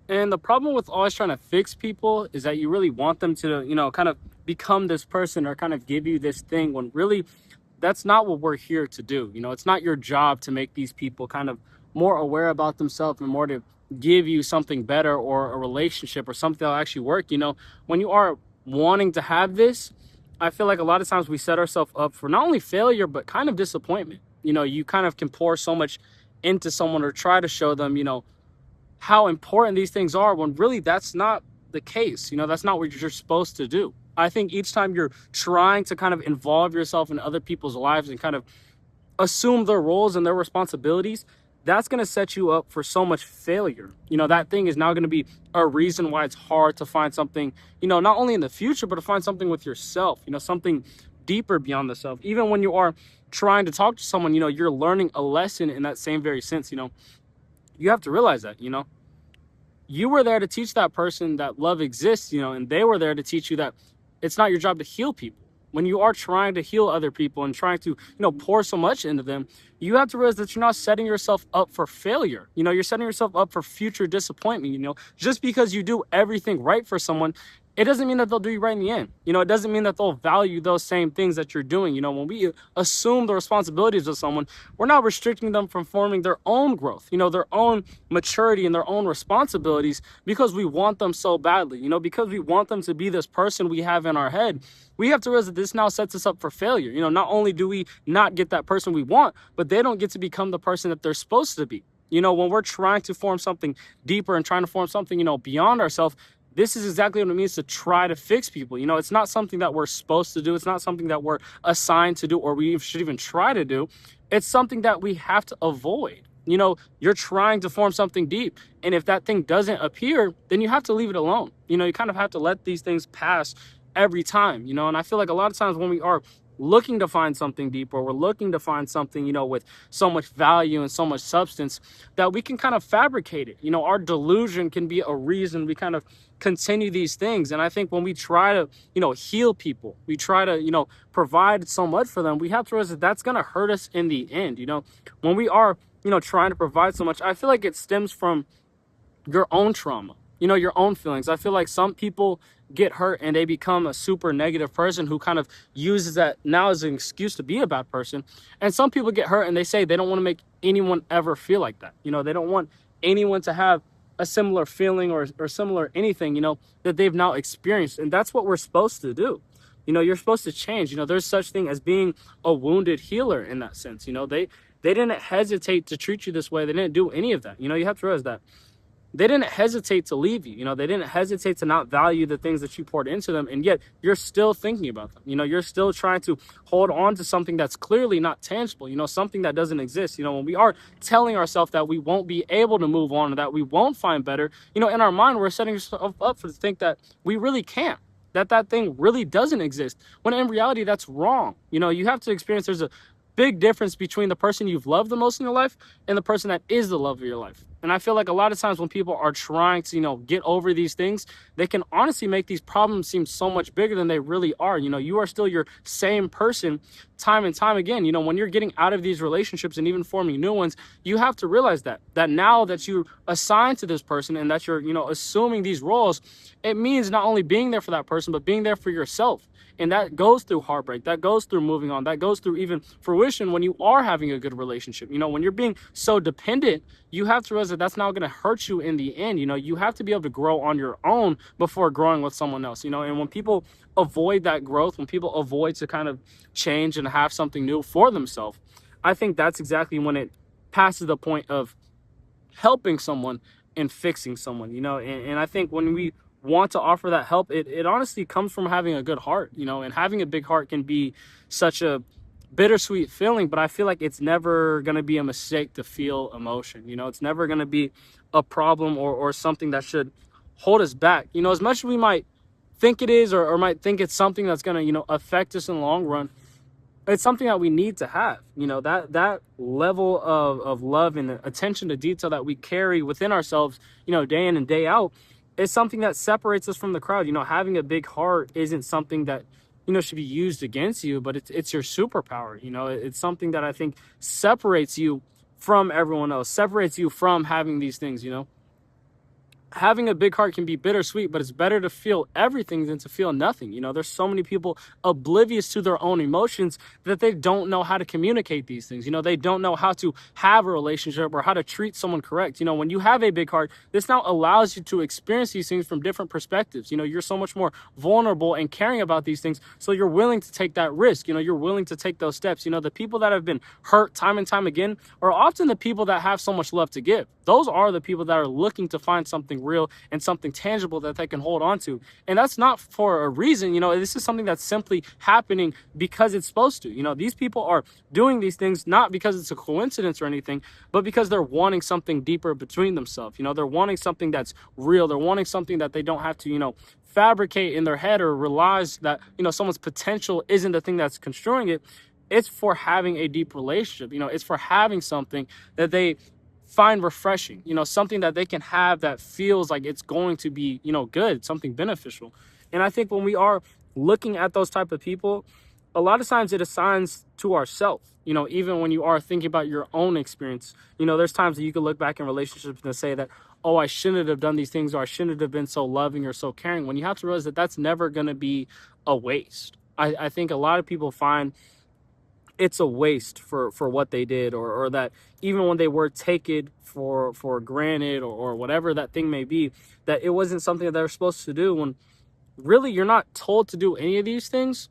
And the problem with always trying to fix people is that you really want them to, kind of become this person or kind of give you this thing when really that's not what we're here to do. It's not your job to make these people kind of more aware about themselves and more to give you something better or a relationship or something that'll actually work. When you are wanting to have this, I feel like a lot of times we set ourselves up for not only failure, but kind of disappointment. You kind of can pour so much into someone or try to show them, how important these things are when really that's not the case. That's not what you're supposed to do. I think each time you're trying to kind of involve yourself in other people's lives and kind of assume their roles and their responsibilities, that's going to set you up for so much failure. That thing is now going to be a reason why it's hard to find something, not only in the future, but to find something with yourself, something deeper beyond the self. Even when you are trying to talk to someone, you're learning a lesson in that same very sense. You have to realize that, you were there to teach that person that love exists, and they were there to teach you that it's not your job to heal people. When you are trying to heal other people and trying to, pour so much into them, you have to realize that you're not setting yourself up for failure. You're setting yourself up for future disappointment. Just because you do everything right for someone, it doesn't mean that they'll do you right in the end. It doesn't mean that they'll value those same things that you're doing. When we assume the responsibilities of someone, we're not restricting them from forming their own growth, their own maturity and their own responsibilities because we want them so badly, because we want them to be this person we have in our head. We have to realize that this now sets us up for failure. Not only do we not get that person we want, but they don't get to become the person that they're supposed to be. When we're trying to form something deeper and trying to form something, beyond ourselves, this is exactly what it means to try to fix people. It's not something that we're supposed to do. It's not something that we're assigned to do or we should even try to do. It's something that we have to avoid. You're trying to form something deep. And if that thing doesn't appear, then you have to leave it alone. You kind of have to let these things pass every time, and I feel like a lot of times when we are looking to find something deep or we're looking to find something, with so much value and so much substance that we can kind of fabricate it. Our delusion can be a reason we kind of continue these things. And I think when we try to, heal people, we try to, provide so much for them, we have to realize that that's going to hurt us in the end. When we are, trying to provide so much, I feel like it stems from your own trauma, your own feelings. I feel like some people get hurt and they become a super negative person who kind of uses that now as an excuse to be a bad person. And some people get hurt and they say they don't want to make anyone ever feel like that. They don't want anyone to have a similar feeling or similar anything, that they've now experienced. And that's what we're supposed to do. You're supposed to change. There's such thing as being a wounded healer in that sense. They didn't hesitate to treat you this way. They didn't do any of that. You have to realize that. They didn't hesitate to leave you. They didn't hesitate to not value the things that you poured into them. And yet you're still thinking about them. You're still trying to hold on to something that's clearly not tangible, something that doesn't exist. When we are telling ourselves that we won't be able to move on or that we won't find better, in our mind, we're setting ourselves up to think that we really can't, that thing really doesn't exist. When in reality, that's wrong. You have to experience there's a big difference between the person you've loved the most in your life and the person that is the love of your life. And I feel like a lot of times when people are trying to, get over these things, they can honestly make these problems seem so much bigger than they really are. You are still your same person time and time again. When you're getting out of these relationships and even forming new ones, you have to realize that now that you're assigned to this person and that you're, assuming these roles, it means not only being there for that person, but being there for yourself. And that goes through heartbreak, that goes through moving on, that goes through even fruition when you are having a good relationship. When you're being so dependent, you have to realize that that's not going to hurt you in the end. You have to be able to grow on your own before growing with someone else. And when people avoid that growth, when people avoid to kind of change and have something new for themselves, I think that's exactly when it passes the point of helping someone and fixing someone, and I think when we want to offer that help, it honestly comes from having a good heart, and having a big heart can be such a bittersweet feeling, but I feel like it's never going to be a mistake to feel emotion. It's never going to be a problem or something that should hold us back. As much as we might think it is or might think it's something that's going to, affect us in the long run, it's something that we need to have. That level of love and attention to detail that we carry within ourselves, day in and day out, is something that separates us from the crowd. Having a big heart isn't something that, should be used against you, but it's your superpower. It's something that I think separates you from everyone else, separates you from having these things, having a big heart can be bittersweet, but it's better to feel everything than to feel nothing. You know, there's so many people oblivious to their own emotions that they don't know how to communicate these things. You know, they don't know how to have a relationship or how to treat someone correct. You know, when you have a big heart, this now allows you to experience these things from different perspectives. You know, you're so much more vulnerable and caring about these things. So you're willing to take that risk. You know, you're willing to take those steps. You know, the people that have been hurt time and time again are often the people that have so much love to give. Those are the people that are looking to find something real and something tangible that they can hold on to. And that's not for a reason. You know, this is something that's simply happening because it's supposed to. You know, these people are doing these things not because it's a coincidence or anything, but because they're wanting something deeper between themselves. You know, they're wanting something that's real. They're wanting something that they don't have to, you know, fabricate in their head or realize that, you know, someone's potential isn't the thing that's construing it. It's for having a deep relationship. You know, it's for having something that they find refreshing, you know, something that they can have that feels like it's going to be, you know, good, something beneficial. And I think when we are looking at those type of people, a lot of times it assigns to ourselves. You know, even when you are thinking about your own experience, you know, there's times that you can look back in relationships and say that, oh, I shouldn't have done these things, or I shouldn't have been so loving or so caring, when you have to realize that that's never going to be a waste. I think a lot of people find it's a waste for what they did, or that even when they were taken for granted, or whatever that thing may be, that it wasn't something that they're supposed to do, when really you're not told to do any of these things.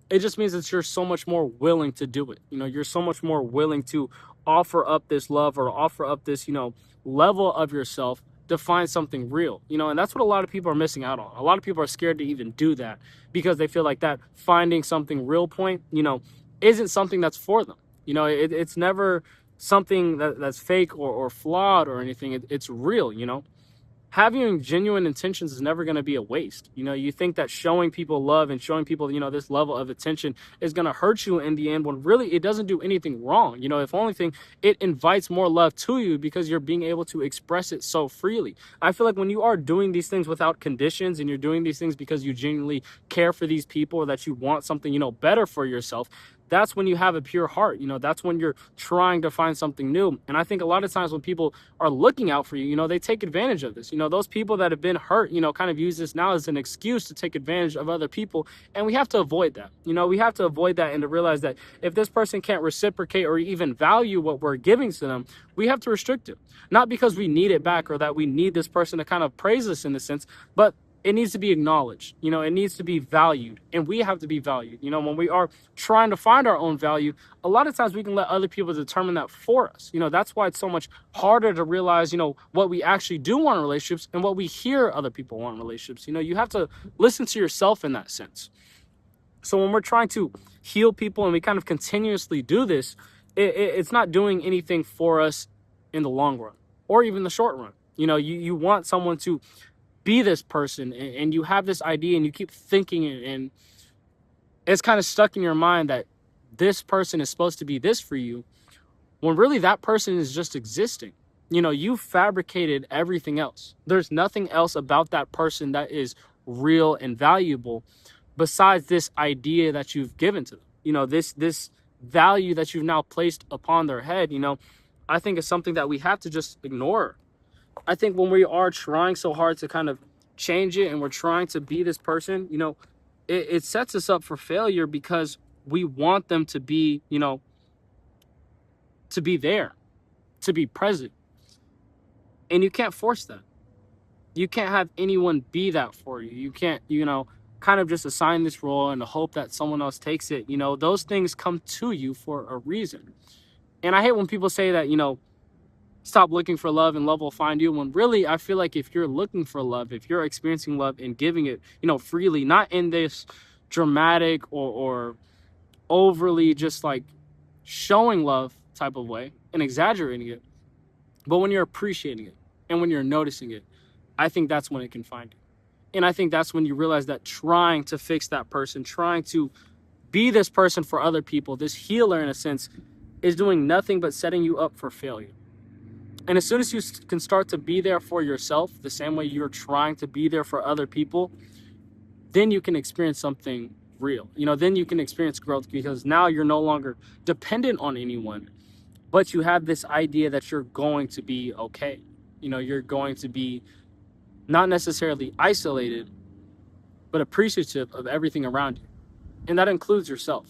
It just means that you're so much more willing to do it. You know, you're so much more willing to offer up this love, or offer up this, you know, level of yourself to find something real. You know, and that's what a lot of people are missing out on. A lot of people are scared to even do that because they feel like that finding something real point, you know, isn't something that's for them. You know, it's never something that's fake or flawed or anything. It's real. You know, having genuine intentions is never going to be a waste. You know, you think that showing people love and showing people, you know, this level of attention is going to hurt you in the end, when really it doesn't do anything wrong. You know, if only thing, it invites more love to you because you're being able to express it so freely. I feel like when you are doing these things without conditions, and you're doing these things because you genuinely care for these people, or that you want something, you know, better for yourself, that's when you have a pure heart. You know, that's when you're trying to find something new. And I think a lot of times when people are looking out for you, you know, they take advantage of this. You know, those people that have been hurt, you know, kind of use this now as an excuse to take advantage of other people. And we have to avoid that. You know, we have to avoid that, and to realize that if this person can't reciprocate or even value what we're giving to them, we have to restrict it. Not because we need it back, or that we need this person to kind of praise us in a sense, but it needs to be acknowledged. You know, it needs to be valued, and we have to be valued. You know, when we are trying to find our own value, a lot of times we can let other people determine that for us. You know, that's why it's so much harder to realize, you know, what we actually do want in relationships and what we hear other people want in relationships. You know, you have to listen to yourself in that sense. So when we're trying to heal people and we kind of continuously do this, it's not doing anything for us in the long run or even the short run. You know, you want someone to be this person, and you have this idea and you keep thinking it, and it's kind of stuck in your mind that this person is supposed to be this for you, when really that person is just existing. You know, you fabricated everything else. There's nothing else about that person that is real and valuable besides this idea that you've given to them. You know, this value that you've now placed upon their head. You know, I think it's something that we have to just ignore. I think when we are trying so hard to kind of change it, and we're trying to be this person, you know, it sets us up for failure, because we want them to be, you know, to be there, to be present. And you can't force that. You can't have anyone be that for you. You can't, you know, kind of just assign this role and hope that someone else takes it. You know, those things come to you for a reason. And I hate when people say that, you know, stop looking for love and love will find you, when really I feel like if you're looking for love, if you're experiencing love and giving it, you know, freely, not in this dramatic or overly just like showing love type of way and exaggerating it, but when you're appreciating it and when you're noticing it, I think that's when it can find you. And I think that's when you realize that trying to fix that person, trying to be this person for other people, this healer in a sense, is doing nothing but setting you up for failure. And as soon as you can start to be there for yourself, the same way you're trying to be there for other people, then you can experience something real. You know, then you can experience growth, because now you're no longer dependent on anyone, but you have this idea that you're going to be okay. You know, you're going to be not necessarily isolated, but appreciative of everything around you. And that includes yourself.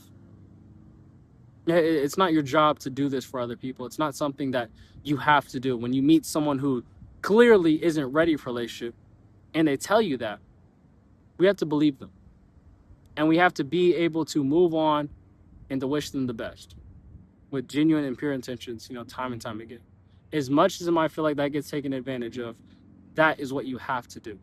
It's not your job to do this for other people. It's not something that you have to do. When you meet someone who clearly isn't ready for a relationship and they tell you that, we have to believe them. And we have to be able to move on and to wish them the best with genuine and pure intentions, time and time again. As much as it might feel like that gets taken advantage of, that is what you have to do.